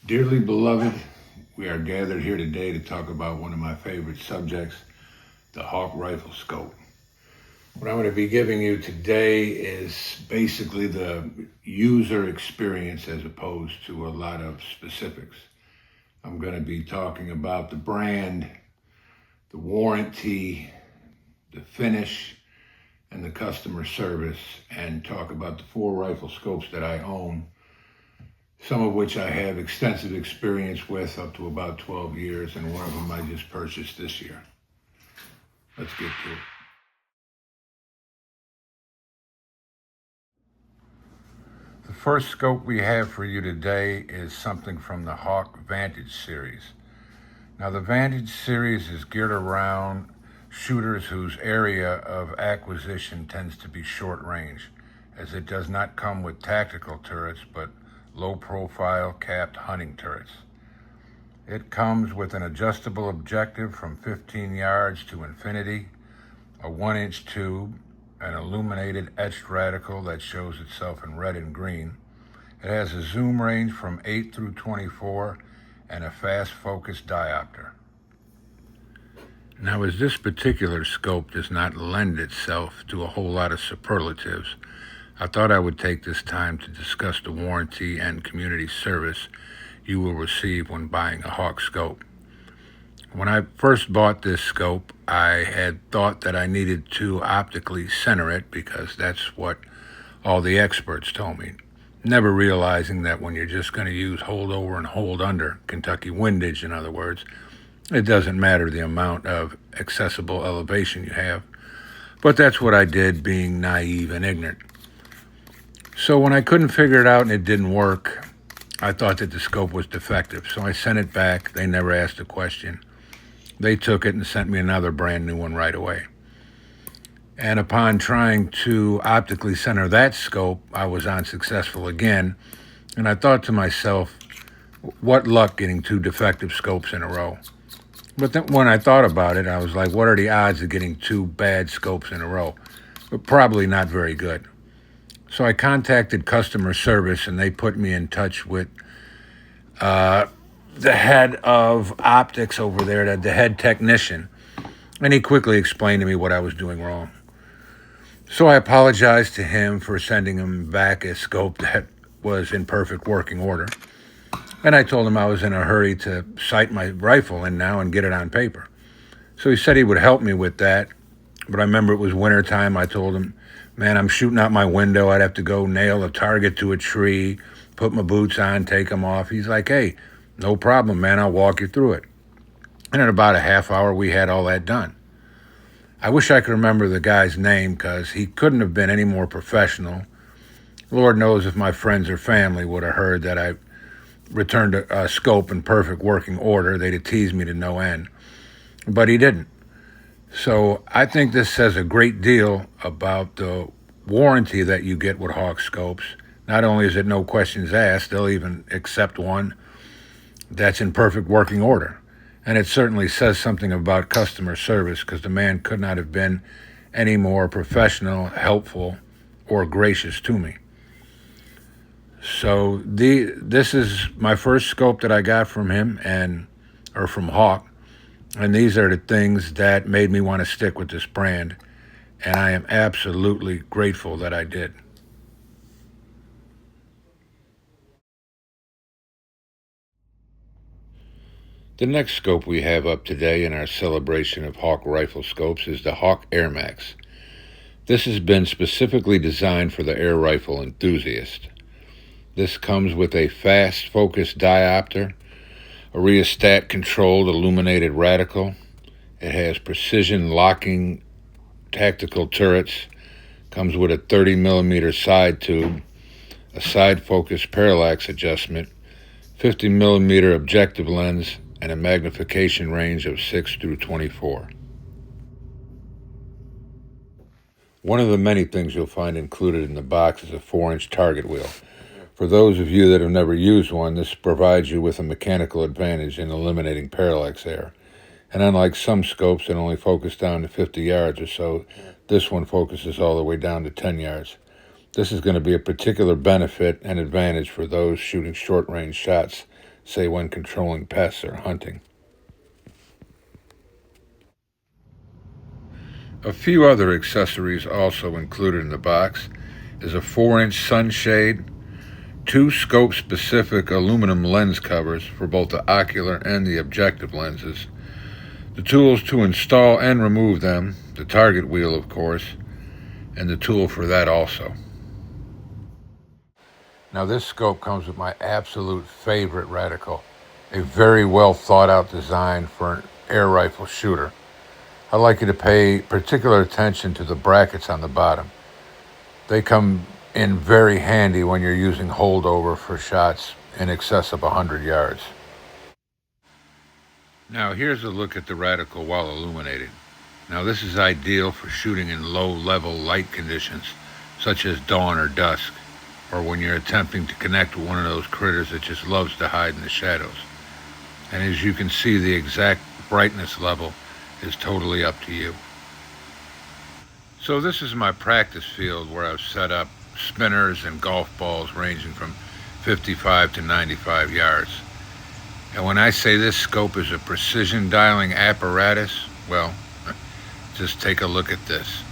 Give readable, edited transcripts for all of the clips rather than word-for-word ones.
Dearly beloved, we are gathered here today to talk about one of my favorite subjects, the Hawke rifle scope. What I'm going to be giving you today is basically the user experience as opposed to a lot of specifics. I'm going to be talking about the brand, the warranty, the finish, and the customer service, and talk about the 4 rifle scopes that I own, some of which I have extensive experience with, up to about 12 years, and one of them I just purchased this year. Let's get to it. The first scope we have for you today is something from the Hawke Vantage series. Now, the Vantage series is geared around shooters whose area of acquisition tends to be short range, as it does not come with tactical turrets, but low-profile capped hunting turrets. It comes with an adjustable objective from 15 yards to infinity, a 1-inch tube, an illuminated etched reticle that shows itself in red and green. It has a zoom range from 8 through 24 and a fast focus diopter. Now, as this particular scope does not lend itself to a whole lot of superlatives, I thought I would take this time to discuss the warranty and community service you will receive when buying a Hawke scope. When I first bought this scope, I had thought that I needed to optically center it because that's what all the experts told me, never realizing that when you're just going to use hold over and hold under, Kentucky windage in other words, it doesn't matter the amount of accessible elevation you have. But that's what I did, being naive and ignorant. So when I couldn't figure it out and it didn't work, I thought that the scope was defective. So I sent it back. They never asked a question. They took it and sent me another brand new one right away. And upon trying to optically center that scope, I was unsuccessful again. And I thought to myself, what luck getting 2 defective scopes in a row. But then when I thought about it, I was like, what are the odds of getting 2 bad scopes in a row? But probably not very good. So I contacted customer service, and they put me in touch with the head of optics over there, the head technician. And he quickly explained to me what I was doing wrong. So I apologized to him for sending him back a scope that was in perfect working order. And I told him I was in a hurry to sight my rifle in now and get it on paper. So he said he would help me with that. But I remember it was winter time. I told him, man, I'm shooting out my window. I'd have to go nail a target to a tree, put my boots on, take them off. He's like, hey, no problem, man. I'll walk you through it. And in about a half hour, we had all that done. I wish I could remember the guy's name because he couldn't have been any more professional. Lord knows if my friends or family would have heard that I returned a scope in perfect working order, they'd have teased me to no end. But he didn't. So I think this says a great deal about the warranty that you get with Hawke scopes. Not only is it no questions asked, they'll even accept one that's in perfect working order. And it certainly says something about customer service because the man could not have been any more professional, helpful, or gracious to me. So this is my first scope that I got from him or from Hawke. And these are the things that made me want to stick with this brand. And I am absolutely grateful that I did. The next scope we have up today in our celebration of Hawke rifle scopes is the Hawke Air Max. This has been specifically designed for the air rifle enthusiast. This comes with a fast focus diopter, a rheostat-controlled illuminated reticle. It has precision locking tactical turrets, comes with a 30mm side tube, a side focus parallax adjustment, 50mm objective lens, and a magnification range of 6 through 24. One of the many things you'll find included in the box is a 4-inch target wheel. For those of you that have never used one, this provides you with a mechanical advantage in eliminating parallax error. And unlike some scopes that only focus down to 50 yards or so, this one focuses all the way down to 10 yards. This is going to be a particular benefit and advantage for those shooting short-range shots, say when controlling pests or hunting. A few other accessories also included in the box is a 4-inch sunshade, 2 scope-specific aluminum lens covers for both the ocular and the objective lenses, the tools to install and remove them, the target wheel of course, and the tool for that also. Now this scope comes with my absolute favorite reticle, a very well thought out design for an air rifle shooter. I'd like you to pay particular attention to the brackets on the bottom. They come in very handy when you're using holdover for shots in excess of 100 yards. Now here's a look at the reticle while illuminated. Now this is ideal for shooting in low-level light conditions, such as dawn or dusk, or when you're attempting to connect with one of those critters that just loves to hide in the shadows. And as you can see, the exact brightness level is totally up to you. So this is my practice field where I've set up spinners and golf balls ranging from 55 to 95 yards. And when I say this scope is a precision dialing apparatus, well, just take a look at this.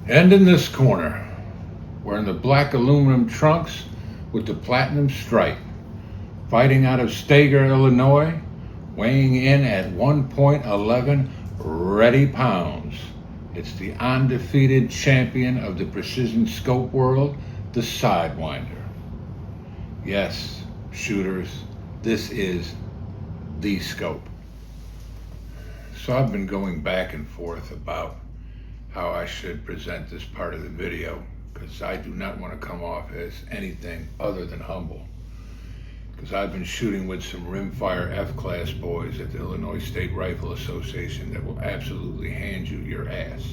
And in this corner, wearing the black aluminum trunks with the platinum stripe, fighting out of Stager, Illinois, weighing in at 1.11 ready pounds. It's the undefeated champion of the precision scope world, the Sidewinder. Yes, shooters, this is the scope. So I've been going back and forth about how I should present this part of the video, because I do not want to come off as anything other than humble. Because I've been shooting with some rimfire F-class boys at the Illinois State Rifle Association that will absolutely hand you your ass.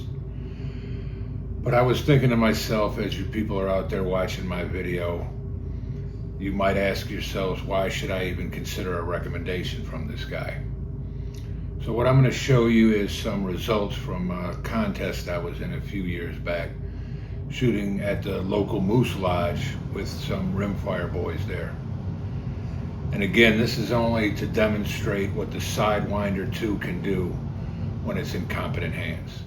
But I was thinking to myself, as you people are out there watching my video, you might ask yourselves, why should I even consider a recommendation from this guy? So what I'm going to show you is some results from a contest I was in a few years back, shooting at the local Moose Lodge with some rimfire boys there. And again, this is only to demonstrate what the Sidewinder 2 can do when it's in competent hands.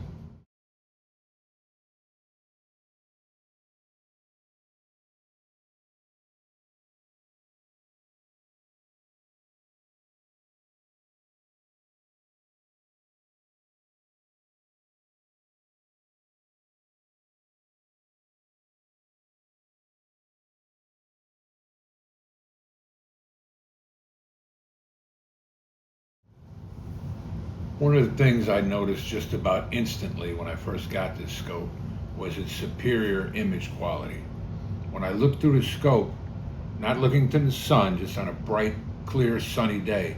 One of the things I noticed just about instantly when I first got this scope was its superior image quality. When I looked through the scope, not looking to the sun, just on a bright, clear, sunny day,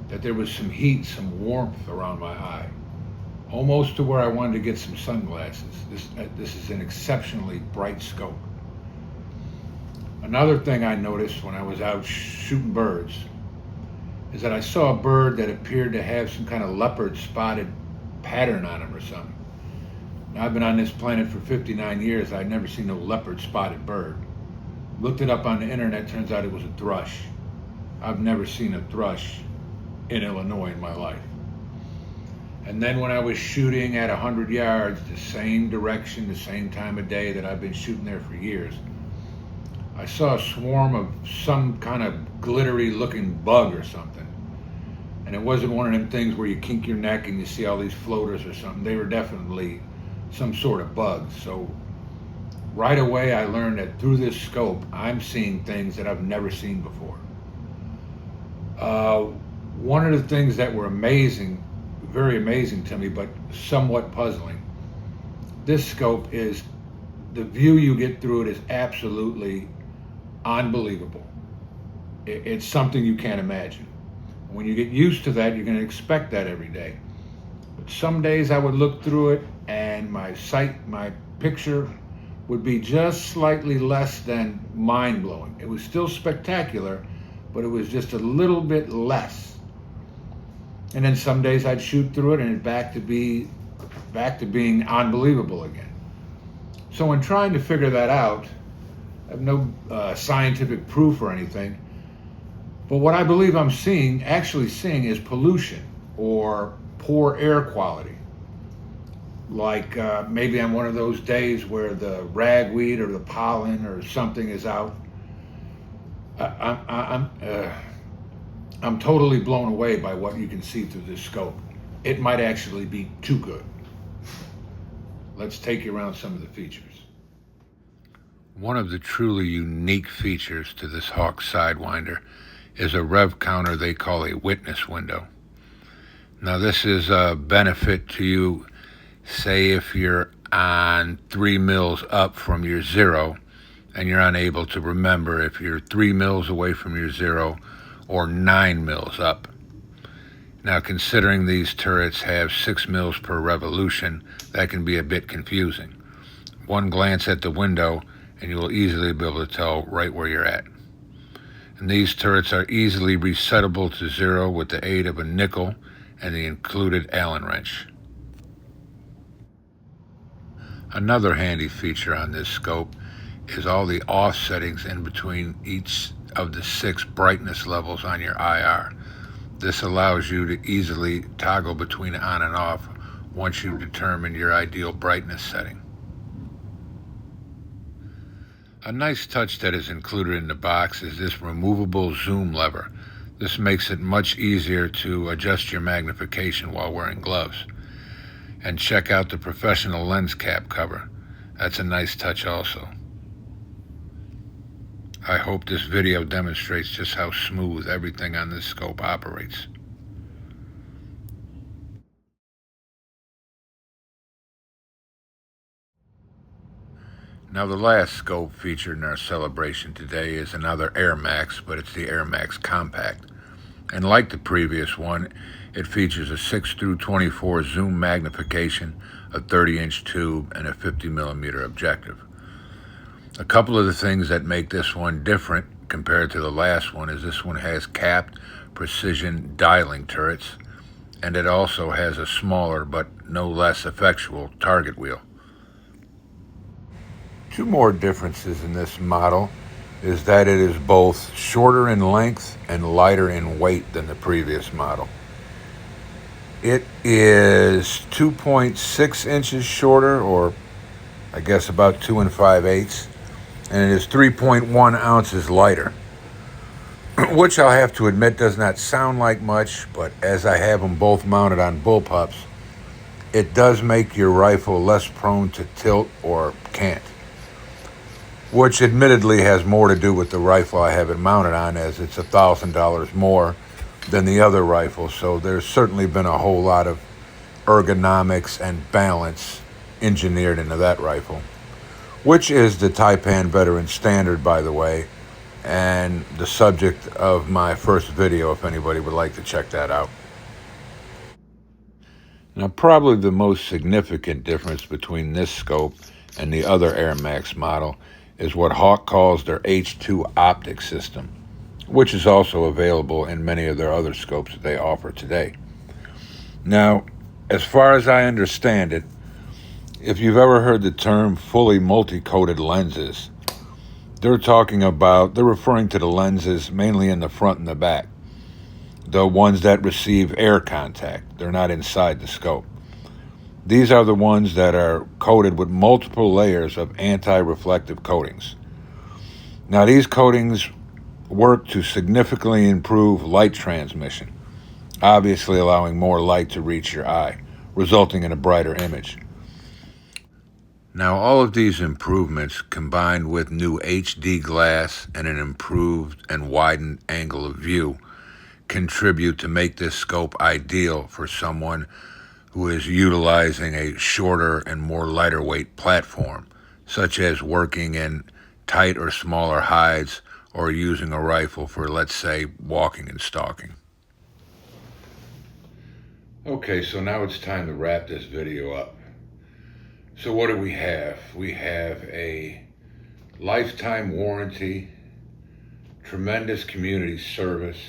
that there was some heat, some warmth around my eye, almost to where I wanted to get some sunglasses. This is an exceptionally bright scope. Another thing I noticed when I was out shooting birds is that I saw a bird that appeared to have some kind of leopard spotted pattern on him or something. Now, I've been on this planet for 59 years. I'd never seen no leopard spotted bird. Looked it up on the internet, turns out it was a thrush. I've never seen a thrush in Illinois in my life. And then when I was shooting at 100 yards, the same direction, the same time of day that I've been shooting there for years, I saw a swarm of some kind of glittery looking bug or something. And it wasn't one of them things where you kink your neck and you see all these floaters or something. They were definitely some sort of bug. So right away I learned that through this scope, I'm seeing things that I've never seen before. One of the things that were amazing, very amazing to me, but somewhat puzzling, this scope is, the view you get through it is absolutely unbelievable. It's something you can't imagine. When you get used to that, you're going to expect that every day. But some days I would look through it and my picture would be just slightly less than mind-blowing. It was still spectacular, but it was just a little bit less. And then some days I'd shoot through it and it's back to being unbelievable again. So in trying to figure that out, I have no scientific proof or anything, but what I believe I'm actually seeing is pollution or poor air quality. Like maybe on one of those days where the ragweed or the pollen or something is out. I'm totally blown away by what you can see through this scope. It might actually be too good. Let's take you around some of the features. One of the truly unique features to this Hawke Sidewinder is a rev counter they call a witness window. Now this is a benefit to you, say if you're on 3 mils up from your zero and you're unable to remember if you're 3 mils away from your zero or 9 mils up. Now considering these turrets have 6 mils per revolution, that can be a bit confusing. One glance at the window and you will easily be able to tell right where you're at. And these turrets are easily resettable to zero with the aid of a nickel and the included Allen wrench. Another handy feature on this scope is all the offsettings in between each of the 6 brightness levels on your IR. This allows you to easily toggle between on and off once you've determined your ideal brightness setting. A nice touch that is included in the box is this removable zoom lever. This makes it much easier to adjust your magnification while wearing gloves. And check out the professional lens cap cover. That's a nice touch also. I hope this video demonstrates just how smooth everything on this scope operates. Now the last scope featured in our celebration today is another Air Max, but it's the Air Max Compact. And like the previous one, it features a 6/24 zoom magnification, a 30-inch tube, and a 50mm objective. A couple of the things that make this one different compared to the last one is this one has capped precision dialing turrets, and it also has a smaller but no less effectual target wheel. Two more differences in this model is that it is both shorter in length and lighter in weight than the previous model. It is 2.6 inches shorter, or I guess about 2 5/8, and it is 3.1 ounces lighter, which I'll have to admit does not sound like much, but as I have them both mounted on bullpups, it does make your rifle less prone to tilt or cant, which admittedly has more to do with the rifle I have it mounted on, as it's $1,000 more than the other rifle, so there's certainly been a whole lot of ergonomics and balance engineered into that rifle, which is the Taipan Veteran Standard, by the way, and the subject of my first video if anybody would like to check that out. Now, probably the most significant difference between this scope and the other Air Max model is what Hawke calls their H2 Optic system, which is also available in many of their other scopes that they offer today. Now, as far as I understand it, if you've ever heard the term fully multi-coated lenses, they're referring to the lenses mainly in the front and the back, the ones that receive air contact. They're not inside the scope. These are the ones that are coated with multiple layers of anti-reflective coatings. Now, these coatings work to significantly improve light transmission, obviously allowing more light to reach your eye, resulting in a brighter image. Now, all of these improvements, combined with new HD glass and an improved and widened angle of view, contribute to make this scope ideal for someone who is utilizing a shorter and more lighter weight platform, such as working in tight or smaller hides or using a rifle for, let's say, walking and stalking. Okay, so now it's time to wrap this video up. So what do we have? We have a lifetime warranty, tremendous community service,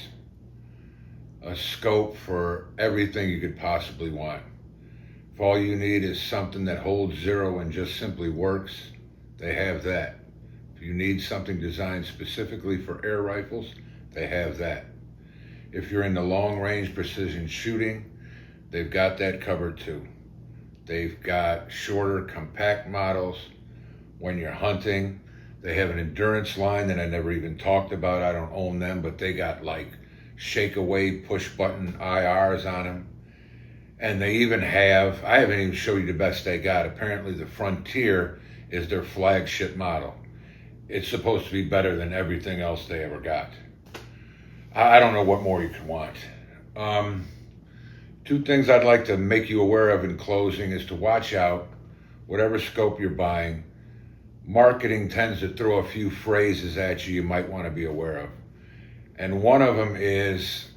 a scope for everything you could possibly want. If all you need is something that holds zero and just simply works, they have that. If you need something designed specifically for air rifles, they have that. If you're into long-range precision shooting, they've got that covered too. They've got shorter, compact models. When you're hunting, they have an endurance line that I never even talked about. I don't own them, but they got like shake-away, push-button IRs on them. And they even have, I haven't even showed you the best they got. Apparently the Frontier is their flagship model. It's supposed to be better than everything else they ever got. I don't know what more you could want. Two things I'd like to make you aware of in closing is to watch out, whatever scope you're buying. Marketing tends to throw a few phrases at you might want to be aware of. And one of them is,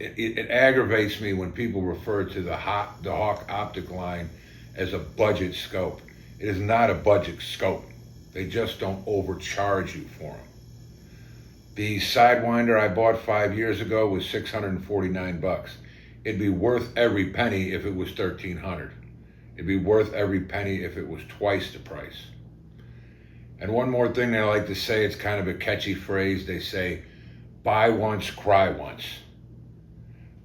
it aggravates me when people refer to the Hawke Optic line as a budget scope. It is not a budget scope. They just don't overcharge you for them. The Sidewinder I bought 5 years ago was $649. It'd be worth every penny if it was $1,300. It'd be worth every penny if it was twice the price. And one more thing they like to say, it's kind of a catchy phrase. They say, buy once, cry once.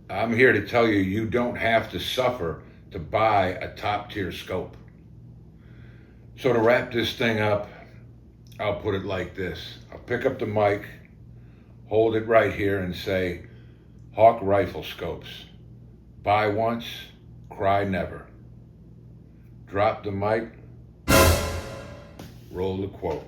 I'm here to tell you, you don't have to suffer to buy a top-tier scope. So to wrap this thing up, I'll put it like this. I'll pick up the mic, hold it right here and say, Hawke Rifle Scopes. Buy once, cry never. Drop the mic, roll the quote.